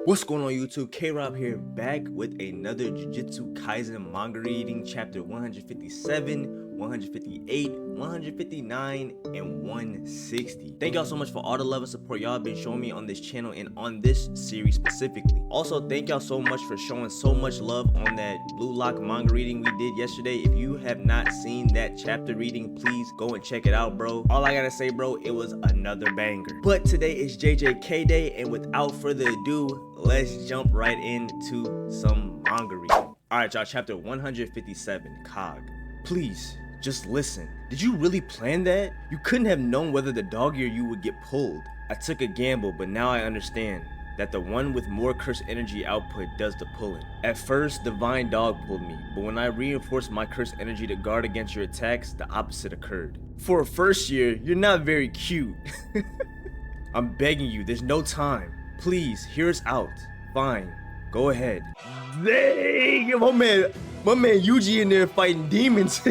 What's going on YouTube? AyoKRob here, back with another Jujutsu Kaisen Manga Reading, chapter 157, 158, 159, and 160. Thank y'all so much for all the love and support y'all been showing me on this channel and on this series specifically. Also, thank y'all so much for showing so much love on that Blue Lock manga reading we did yesterday. If you have not seen that chapter reading, please go and check it out, bro. All I gotta say, bro, it was another banger. But today is JJK Day, and without further ado, let's jump right into some manga reading. Alright y'all, chapter 157, Cog. Please, just listen. Did you really plan that? You couldn't have known whether the dog or you would get pulled. I took a gamble, but now I understand that the one with more cursed energy output does the pulling. At first, Divine Dog pulled me, but when I reinforced my cursed energy to guard against your attacks, the opposite occurred. For a first year, you're not very cute. I'm begging you, there's no time. Please, hear us out. Fine, go ahead. Dang, my man Yuji in there fighting demons.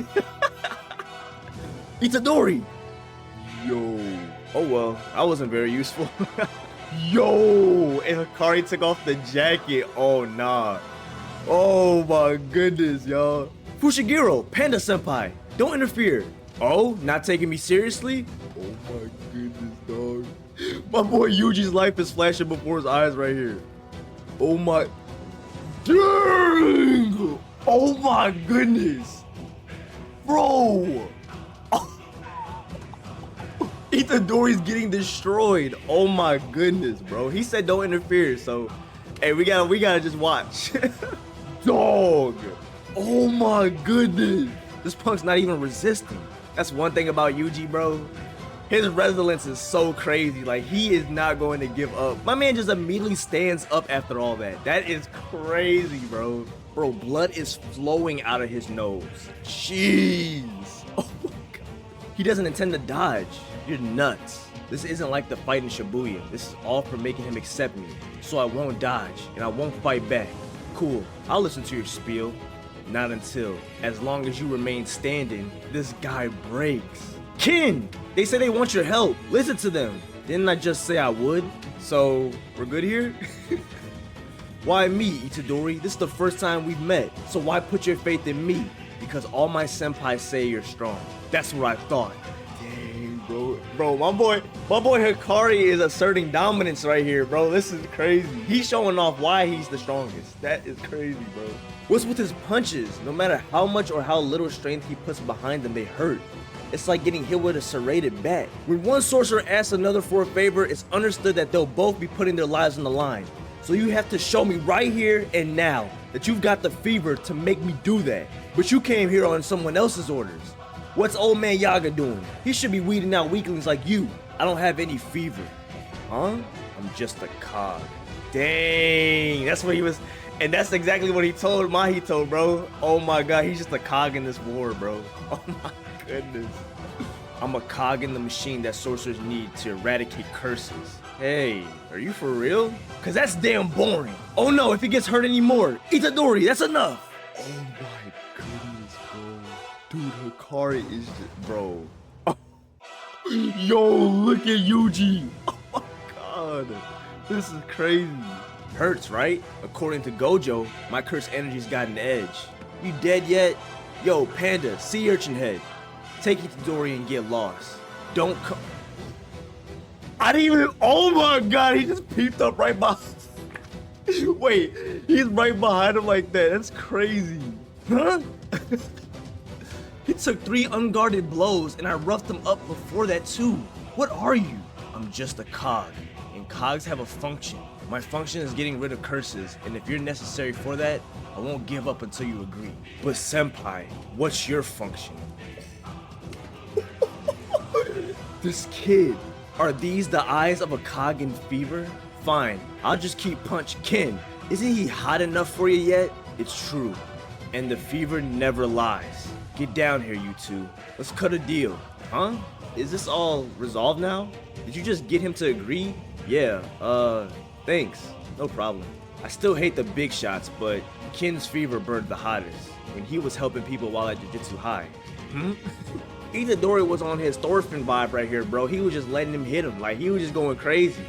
Itadori. Yo. Oh well, I wasn't very useful. Yo, and Hakari took off the jacket. Oh nah. Oh my goodness, y'all. Fushiguro, Panda Senpai, don't interfere. Oh, not taking me seriously? Oh my goodness, dog. My boy Yuji's life is flashing before his eyes right here. Oh my. Dang! Oh my goodness. Bro. Itadori's getting destroyed. Oh my goodness, bro. He said don't interfere, so hey, we gotta just watch. Dog. Oh my goodness. This punk's not even resisting. That's one thing about Yuji, bro. His resilience is so crazy. Like, he is not going to give up. My man just immediately stands up after all that. That is crazy, bro. Bro, blood is flowing out of his nose. Jeez. Oh my god. He doesn't intend to dodge. You're nuts. This isn't like the fight in Shibuya. This is all for making him accept me. So I won't dodge, and I won't fight back. Cool, I'll listen to your spiel. Not until, as long as you remain standing, this guy breaks. Kin! They say they want your help. Listen to them. Didn't I just say I would? So, we're good here? Why me, Itadori? This is the first time we've met. So why put your faith in me? Because all my senpais say you're strong. That's what I thought. Dang, bro. Bro, my boy Hakari is asserting dominance right here, bro. This is crazy. He's showing off why he's the strongest. That is crazy, bro. What's with his punches? No matter how much or how little strength he puts behind them, they hurt. It's like getting hit with a serrated bat. When one sorcerer asks another for a favor, it's understood that they'll both be putting their lives on the line. So you have to show me right here and now that you've got the fever to make me do that. But you came here on someone else's orders. What's old man Yaga doing? He should be weeding out weaklings like you. I don't have any fever. Huh? I'm just a cog. Dang, that's what he was. And that's exactly what he told Mahito, bro. Oh my god, he's just a cog in this war, bro. Oh my goodness. I'm a cog in the machine that sorcerers need to eradicate curses. Hey, are you for real? Cause that's damn boring. Oh no, if he gets hurt anymore. Itadori, that's enough. Oh my goodness, bro. Dude, Hakari is just, bro. Yo, look at Yuji. Oh my god. This is crazy. Hurts, right? According to Gojo, my cursed energy's got an edge. You dead yet? Yo, Panda, sea urchin head. Take Itadori and get lost. Don't come. I didn't even. Oh my god, he just peeped up right behind. Wait, he's right behind him like that. That's crazy. Huh? He took 3 unguarded blows and I roughed him up before that too. What are you? I'm just a cog, and cogs have a function. My function is getting rid of curses, and if you're necessary for that, I won't give up until you agree. But senpai, what's your function? This kid. Are these the eyes of a cog in fever? Fine, I'll just keep punch Ken. Isn't he hot enough for you yet? It's true, and the fever never lies. Get down here, you two. Let's cut a deal. Huh? Is this all resolved now? Did you just get him to agree? Yeah, thanks. No problem. I still hate the big shots, but Ken's fever burned the hottest when he was helping people while at Jujutsu High. Itadori was on his Thorfinn vibe right here, bro. He was just letting him hit him. Like, he was just going crazy.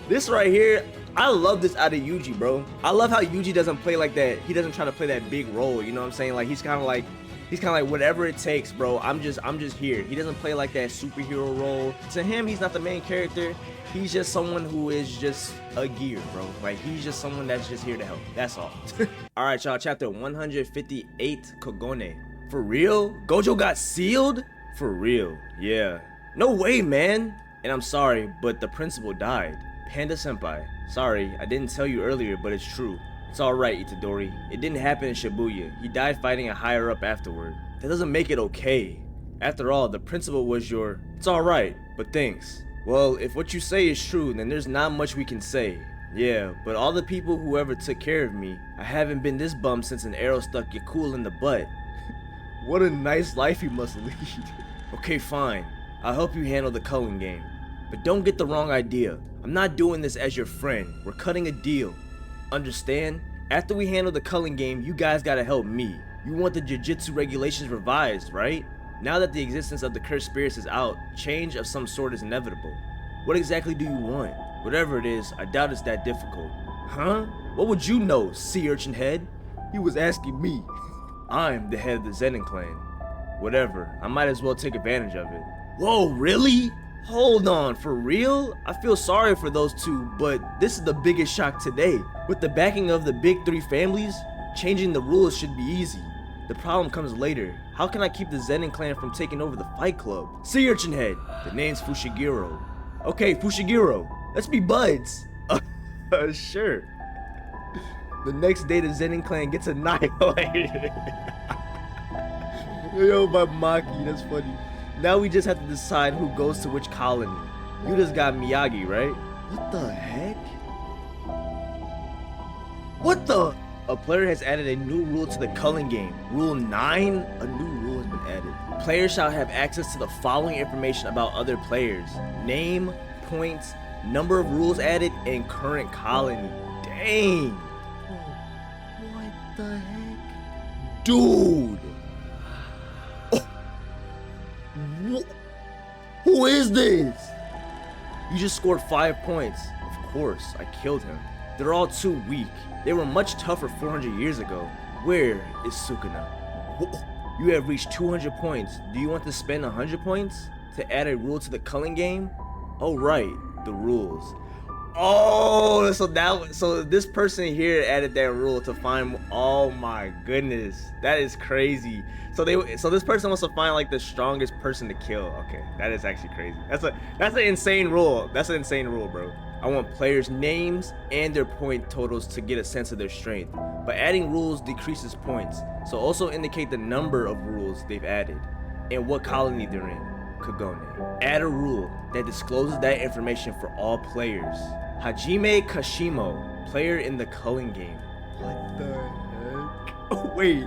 This right here, I love this out of Yuji, bro. I love how Yuji doesn't play like that. He doesn't try to play that big role, you know what I'm saying? Like he's kind of like whatever it takes, bro. I'm just here. He doesn't play like that superhero role. To him, he's not the main character. He's just someone who is just a gear, bro. Like he's just someone that's just here to help. That's all. All right, y'all. Chapter 158, Kogone. For real? Gojo got sealed? For real? Yeah. No way, man. And I'm sorry, but the principal died. Panda Senpai. Sorry, I didn't tell you earlier, but it's true. It's alright, Itadori. It didn't happen in Shibuya. He died fighting a higher up afterward. That doesn't make it okay. After all, the principal was your... It's alright, but thanks. Well, if what you say is true, then there's not much we can say. Yeah, but all the people who ever took care of me, I haven't been this bummed since an arrow stuck your cool in the butt. What a nice life you must lead. Okay, fine. I'll help you handle the culling game. But don't get the wrong idea. I'm not doing this as your friend. We're cutting a deal. Understand? After we handle the culling game, you guys gotta help me. You want the Jujutsu regulations revised, right? Now that the existence of the cursed spirits is out, change of some sort is inevitable. What exactly do you want? Whatever it is, I doubt it's that difficult. Huh? What would you know, sea urchin head? He was asking me. I'm the head of the zhoniin clan. Whatever, I might as well take advantage of it. Whoa, really? Hold on, for real? I feel sorry for those two, but this is the biggest shock today. With the backing of the big three families, changing the rules should be easy. The problem comes later. How can I keep the zhoniin clan from taking over the fight club? Sea urchin head. The name's Fushiguro. Okay, Fushiguro, let's be buds. Sure. The next day, the zhoniin clan gets annihilated. Yo, my Maki, that's funny. Now we just have to decide who goes to which colony. Yuta's got Miyagi, right? What the heck? What the? A player has added a new rule to the culling game. Rule 9? A new rule has been added. Players shall have access to the following information about other players. Name, points, number of rules added, and current colony. Dang. What the heck? Dude. Who is this? You just scored 5 points. Of course, I killed him. They're all too weak. They were much tougher 400 years ago. Where is Sukuna? You have reached 200 points. Do you want to spend 100 points to add a rule to the culling game? Oh right, the rules. Oh, so this person here added that rule to find. Oh my goodness, that is crazy. So this person wants to find like the strongest person to kill. Okay, that is actually crazy. That's an insane rule. That's an insane rule, bro. I want players' names and their point totals to get a sense of their strength. But adding rules decreases points. So also indicate the number of rules they've added and what colony they're in. Kogone. Add a rule that discloses that information for all players. Hajime Kashimo, player in the culling game. What the heck? Oh, wait,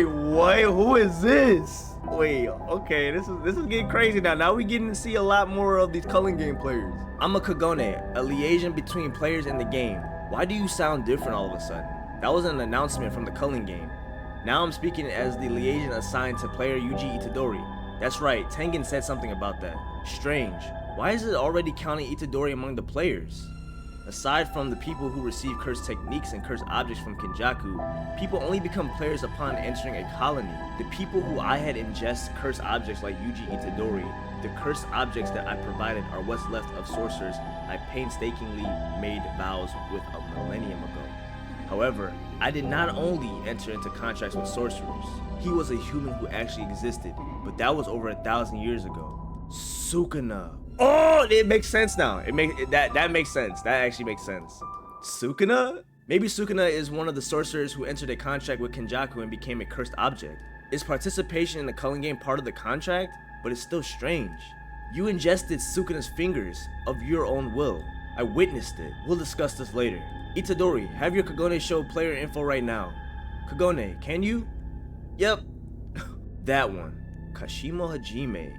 what? Who is this? Wait, okay, this is getting crazy now. Now we getting to see a lot more of these culling game players. I'm a Kogone, a liaison between players in the game. Why do you sound different all of a sudden? That was an announcement from the culling game. Now I'm speaking as the liaison assigned to player Yuji Itadori. That's right, Tengen said something about that. Strange. Why is it already counting Itadori among the players? Aside from the people who receive cursed techniques and cursed objects from kenjaku, people only become players upon entering a colony. The people who I had ingest cursed objects like Yuji Itadori, the cursed objects that I provided are what's left of sorcerers I painstakingly made vows with a millennium ago. However, I did not only enter into contracts with sorcerers. He was a human who actually existed, but that was over 1,000 years ago. Sukuna. Oh, it makes sense now. That makes sense. That actually makes sense. Sukuna? Maybe Sukuna is one of the sorcerers who entered a contract with kenjaku and became a cursed object. Is participation in the culling game part of the contract? But it's still strange. You ingested Sukuna's fingers of your own will. I witnessed it. We'll discuss this later. Itadori, have your Kogone show player info right now. Kogone, can you? Yep. That one. Kashimo Hajime.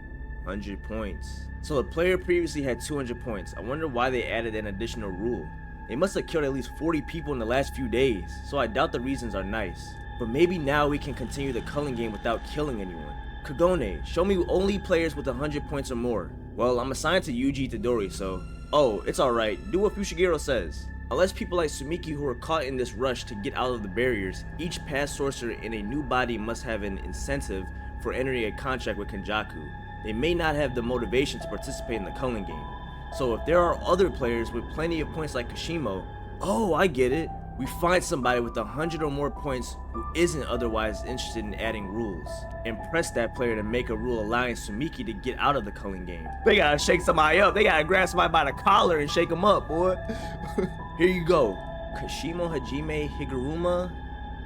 100 points. So the player previously had 200 points. I wonder why they added an additional rule. They must have killed at least 40 people in the last few days, so I doubt the reasons are nice. But maybe now we can continue the culling game without killing anyone. Kogone, show me only players with 100 points or more. Well, I'm assigned to Yuji Itadori, so... Oh, it's alright. Do what Fushiguro says. Unless people like Sumiki who are caught in this rush to get out of the barriers, each past sorcerer in a new body must have an incentive for entering a contract with Kenjaku. They may not have the motivation to participate in the Culling Game. So if there are other players with plenty of points like Kashimo, oh, I get it. We find somebody with 100 or more points who isn't otherwise interested in adding rules, and press that player to make a rule allowing Sumiki to get out of the Culling Game. They gotta shake somebody up. They gotta grab somebody by the collar and shake them up, boy. Here you go. Kashimo Hajime Higuruma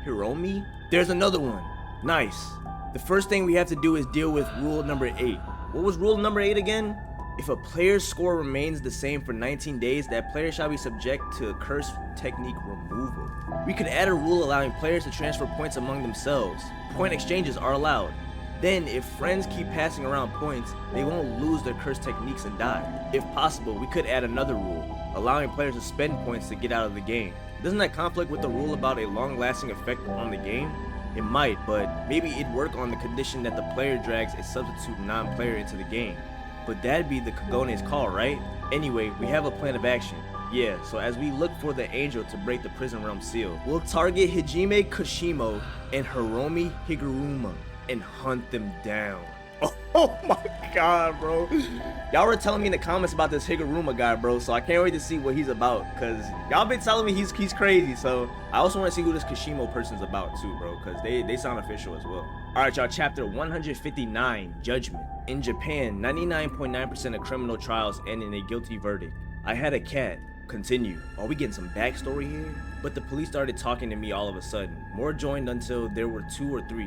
Hiromi? There's another one. Nice. The first thing we have to do is deal with rule number 8. What was rule number 8 again? If a player's score remains the same for 19 days, that player shall be subject to a curse technique removal. We could add a rule allowing players to transfer points among themselves. Point exchanges are allowed. Then, if friends keep passing around points, they won't lose their curse techniques and die. If possible, we could add another rule, allowing players to spend points to get out of the game. Doesn't that conflict with the rule about a long-lasting effect on the game? It might, but maybe it'd work on the condition that the player drags a substitute non-player into the game. But that'd be the Kagone's call, right? Anyway, we have a plan of action. Yeah, so as we look for the angel to break the prison realm seal, we'll target Hajime Kashimo and Hiromi Higuruma and hunt them down. Oh my god, bro. Y'all were telling me in the comments about this Higuruma guy, bro, so I can't wait to see what he's about, because y'all been telling me he's crazy, so I also want to see who this Kashimo person's about too, bro, because they sound official as well. Alright, y'all, chapter 159, Judgment. In Japan, 99.9% of criminal trials end in a guilty verdict. I had a cat. Continue. Are we getting some backstory here? But the police started talking to me all of a sudden. More joined until there were 2 or 3.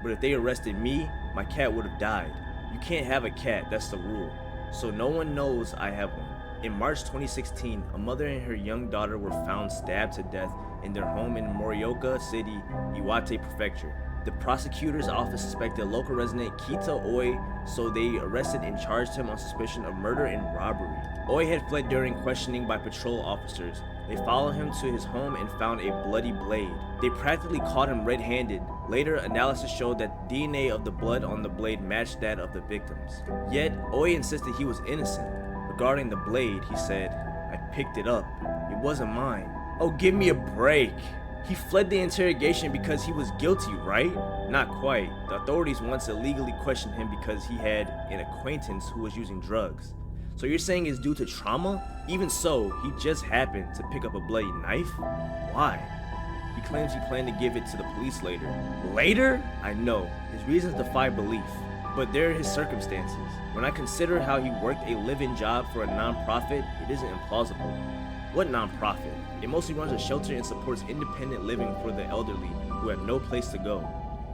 But if they arrested me, my cat would have died. You can't have a cat, that's the rule. So no one knows I have one. In March 2016, a mother and her young daughter were found stabbed to death in their home in Morioka City, Iwate Prefecture. The prosecutor's office suspected local resident Kita Oi, so they arrested and charged him on suspicion of murder and robbery. Oi had fled during questioning by patrol officers. They followed him to his home and found a bloody blade. They practically caught him red-handed. Later, analysis showed that DNA of the blood on the blade matched that of the victims. Yet, Oi insisted he was innocent. Regarding the blade, he said, "I picked it up. It wasn't mine." Oh, give me a break. He fled the interrogation because he was guilty, right? Not quite. The authorities once illegally questioned him because he had an acquaintance who was using drugs. So you're saying it's due to trauma? Even so, he just happened to pick up a bloody knife? Why? He claims he planned to give it to the police later. Later? I know. His reasons defy belief. But there are his circumstances. When I consider how he worked a live-in job for a non-profit, it isn't implausible. What non-profit? It mostly runs a shelter and supports independent living for the elderly who have no place to go.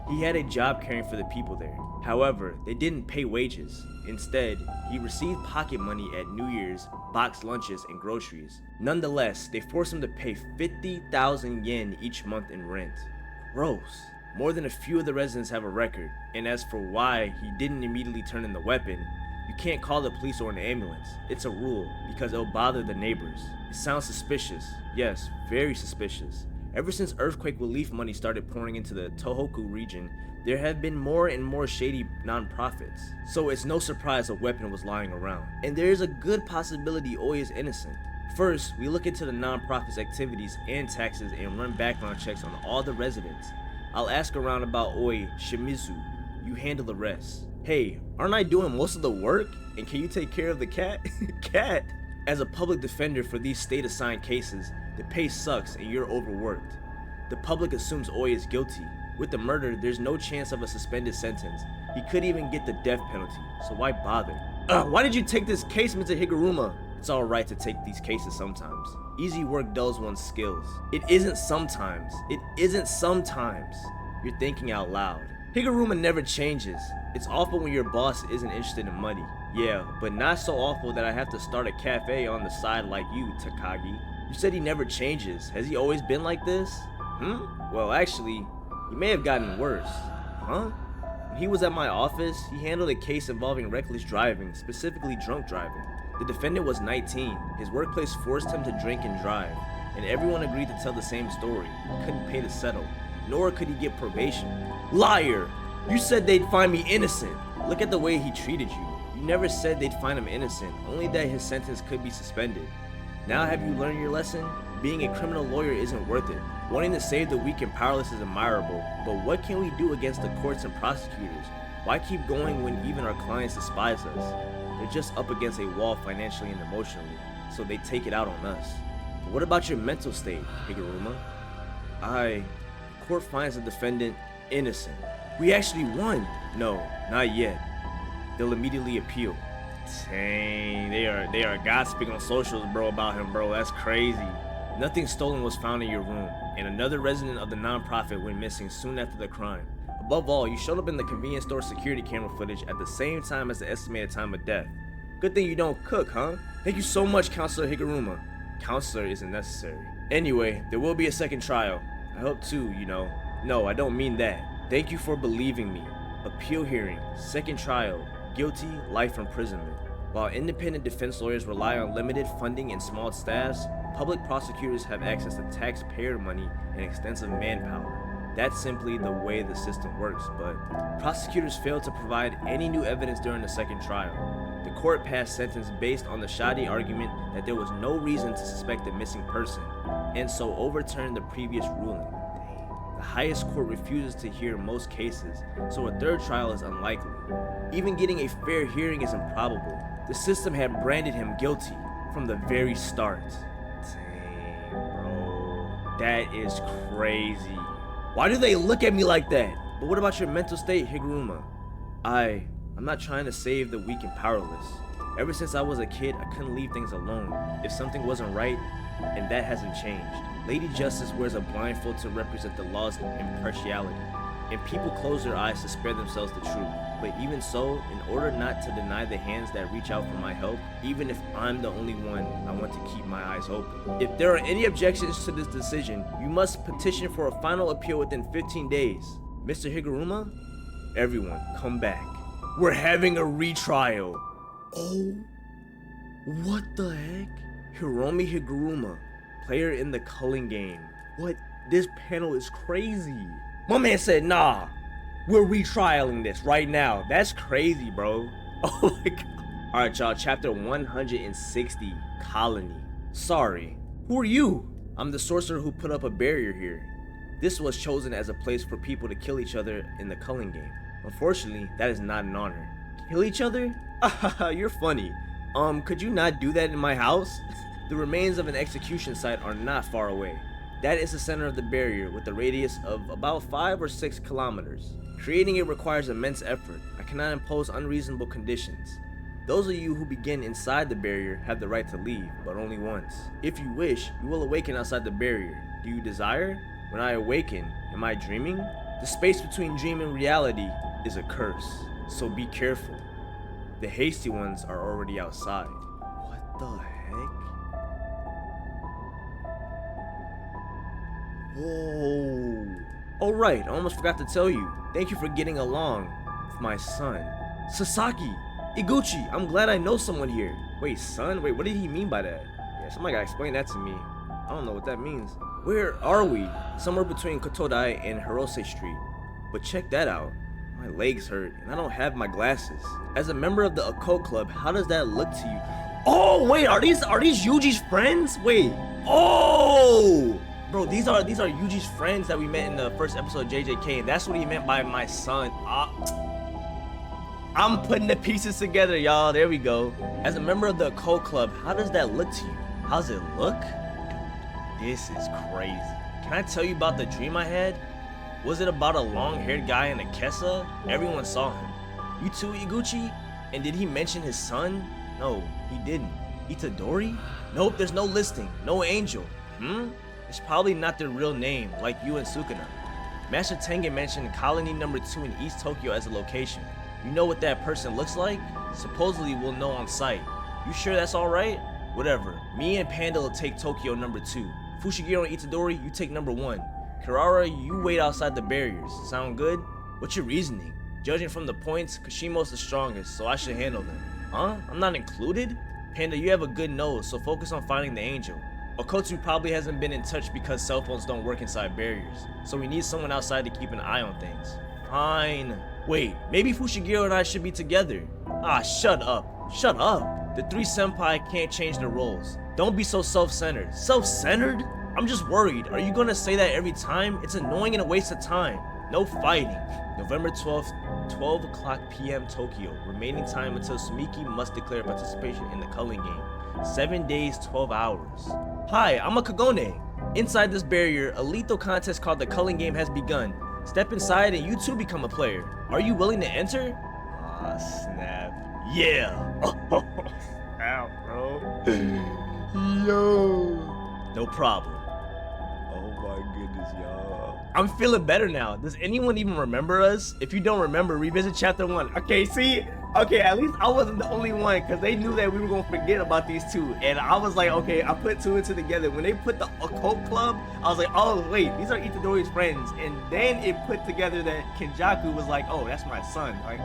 He had a job caring for the people there. However, they didn't pay wages. Instead, he received pocket money at New Year's, boxed lunches, and groceries. Nonetheless, they forced him to pay 50,000 yen each month in rent. Gross. More than a few of the residents have a record, and as for why he didn't immediately turn in the weapon, you can't call the police or an ambulance. It's a rule, because it'll bother the neighbors. It sounds suspicious. Yes, very suspicious. Ever since earthquake relief money started pouring into the Tohoku region, there have been more and more shady non-profits. So it's no surprise a weapon was lying around. And there is a good possibility Oi is innocent. First, we look into the non-profit's activities and taxes and run background checks on all the residents. I'll ask around about Oi Shimizu. You handle the rest. Hey, aren't I doing most of the work? And can you take care of the cat? Cat! As a public defender for these state-assigned cases, the pay sucks and you're overworked. The public assumes Oi is guilty. With the murder, there's no chance of a suspended sentence. He could even get the death penalty, so why bother? Why did you take this case, Mr. Higuruma? It's alright to take these cases sometimes. Easy work dulls one's skills. It isn't sometimes. It isn't sometimes. You're thinking out loud. Higuruma never changes. It's awful when your boss isn't interested in money. Yeah, but not so awful that I have to start a cafe on the side like you, Takagi. You said he never changes. Has he always been like this? Well, actually, he may have gotten worse. Huh? When he was at my office, he handled a case involving reckless driving, specifically drunk driving. The defendant was 19. His workplace forced him to drink and drive, and everyone agreed to tell the same story. He couldn't pay to settle, nor could he get probation. Liar! You said they'd find me innocent. Look at the way he treated you. You never said they'd find him innocent, only that his sentence could be suspended. Now have you learned your lesson? being a criminal lawyer isn't worth it. Wanting to save the weak and powerless is admirable, but what can we do against the courts and prosecutors? Why keep going when even our clients despise us? They're just up against a wall financially and emotionally, so they take it out on us. But what about your mental state, Higuruma? The court finds the defendant innocent. We actually won. No, not yet. They'll immediately appeal. Dang, they are gossiping on socials, bro, about him, bro. That's crazy. Nothing stolen was found in your room, and another resident of the non-profit went missing soon after the crime. Above all, you showed up in the convenience store security camera footage at the same time as the estimated time of death. Good thing you don't cook, huh? Thank you so much, Counselor Higuruma. Counselor isn't necessary. Anyway, there will be a second trial. I hope too, you know. No, I don't mean that. Thank you for believing me. Appeal hearing, second trial, guilty, life imprisonment. While independent defense lawyers rely on limited funding and small staffs, public prosecutors have access to taxpayer money and extensive manpower. That's simply the way the system works, but prosecutors failed to provide any new evidence during the second trial. The court passed sentence based on the shoddy argument that there was no reason to suspect a missing person, and so overturned the previous ruling. The highest court refuses to hear most cases, so a third trial is unlikely. Even getting a fair hearing is improbable. The system had branded him guilty from the very start. Dang, bro. That is crazy. Why do they look at me like that? But what about your mental state, Higuruma? I'm not trying to save the weak and powerless. Ever since I was a kid, I couldn't leave things alone if something wasn't right, and that hasn't changed. Lady Justice wears a blindfold to represent the law's impartiality, and people close their eyes to spare themselves the truth. But even so, in order not to deny the hands that reach out for my help, even if I'm the only one, I want to keep my eyes open. If there are any objections to this decision, you must petition for a final appeal within 15 days. Mr. Higuruma, everyone, come back. We're having a retrial. Oh, what the heck? Hiromi Higuruma, player in the Culling Game. What? This panel is crazy. My man said, nah, we're retrialing this right now. That's crazy, bro. Oh my god. Alright, y'all, chapter 160, Colony. Sorry, who are you? I'm the sorcerer who put up a barrier here. This was chosen as a place for people to kill each other in the Culling Game. Unfortunately, that is not an honor. Kill each other? You're funny. Could you not do that in my house? The remains of an execution site are not far away. That is the center of the barrier with a radius of about 5 or 6 kilometers. Creating it requires immense effort. I cannot impose unreasonable conditions. Those of you who begin inside the barrier have the right to leave, but only once. If you wish, you will awaken outside the barrier. Do you desire? When I awaken, am I dreaming? The space between dream and reality is a curse, so be careful. The hasty ones are already outside. What the heck? Whoa. Oh right, I almost forgot to tell you. Thank you for getting along with my son. Sasaki! Iguchi, I'm glad I know someone here. Wait, son? Wait, what did he mean by that? Yeah, somebody gotta explain that to me. I don't know what that means. Where are we? Somewhere between Kotodai and Hirose Street. But check that out. My legs hurt, and I don't have my glasses. As a member of the occult club, how does that look to you? Oh, wait, are these Yuji's friends? Wait. Oh! Bro, these are Yuji's friends that we met in the first episode of JJK, and that's what he meant by my son. I'm putting the pieces together, y'all. There we go. As a member of the occult club, how does that look to you? How's it look? This is crazy. Can I tell you about the dream I had? Was it about a long-haired guy in a kessa? Everyone saw him. You too, Iguchi? And did he mention his son? No, he didn't. Itadori? Nope, there's no listing. No angel. It's probably not their real name, like you and Sukuna. Master Tengen mentioned Colony number 2 in East Tokyo as a location. You know what that person looks like? Supposedly we'll know on site. You sure that's alright? Whatever. Me and Panda will take Tokyo number 2. Fushiguro and Itadori, you take number 1. Kirara, you wait outside the barriers. Sound good? What's your reasoning? Judging from the points, Kashimo's the strongest, so I should handle them. Huh? I'm not included? Panda, you have a good nose, so focus on finding the angel. Okotsu probably hasn't been in touch because cell phones don't work inside barriers, so we need someone outside to keep an eye on things. Fine. Wait, maybe Fushiguro and I should be together. Ah, shut up. Shut up. The 3 senpai can't change their roles. Don't be so self-centered. Self-centered? I'm just worried. Are you gonna say that every time? It's annoying and a waste of time. No fighting. November 12th, 12 o'clock p.m. Tokyo. Remaining time until Sumiki must declare participation in the Culling Game. 7 days, 12 hours. Hi, I'm a Kagone. Inside this barrier, a lethal contest called the Culling Game has begun. Step inside and you too become a player. Are you willing to enter? Ah, snap. Yeah. Ow, bro. Yo. No problem. Oh my goodness, y'all. I'm feeling better now. Does anyone even remember us? If you don't remember, revisit chapter 1. Okay, see? Okay, at least I wasn't the only one, because they knew that we were going to forget about these two. And I was like, okay, I put two and two together. When they put the occult club, I was like, oh, wait, these are Itadori's friends. And then it put together that Kenjaku was like, oh, that's my son. Like,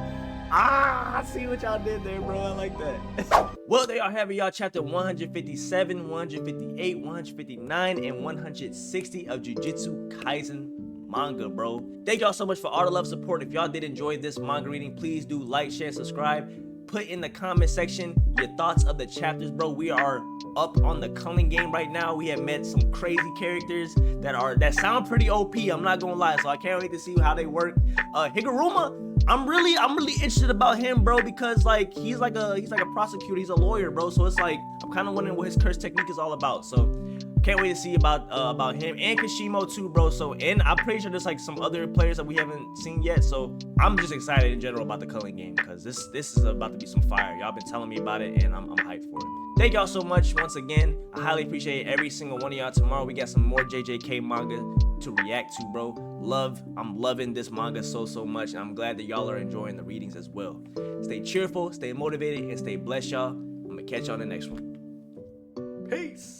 I see what y'all did there, bro. I like that. Well, there y'all have it, y'all. Chapter 157, 158, 159, and 160 of Jujutsu Kaisen Manga, bro. Thank y'all so much for all the love support. If y'all did enjoy this manga reading, please do like, share, subscribe. Put in the comment section your thoughts of the chapters, bro. We are up on the Culling Game right now. We have met some crazy characters that sound pretty OP. I'm not gonna lie, so I can't wait to see how they work. Higuruma, I'm really interested about him, bro, because like he's like a prosecutor, he's a lawyer, bro. So it's like I'm kind of wondering what his curse technique is all about. So can't wait to see about him and Kishimo too, bro. So, and I'm pretty sure there's like some other players that we haven't seen yet. So I'm just excited in general about the Culling Game because this is about to be some fire. Y'all been telling me about it, and I'm hyped for it. Thank y'all so much once again. I highly appreciate every single one of y'all. Tomorrow we got some more JJK manga to react to, bro. I'm loving this manga so much, and I'm glad that y'all are enjoying the readings as well. Stay cheerful, stay motivated, and stay blessed, y'all. I'm gonna catch y'all on the next one. Peace.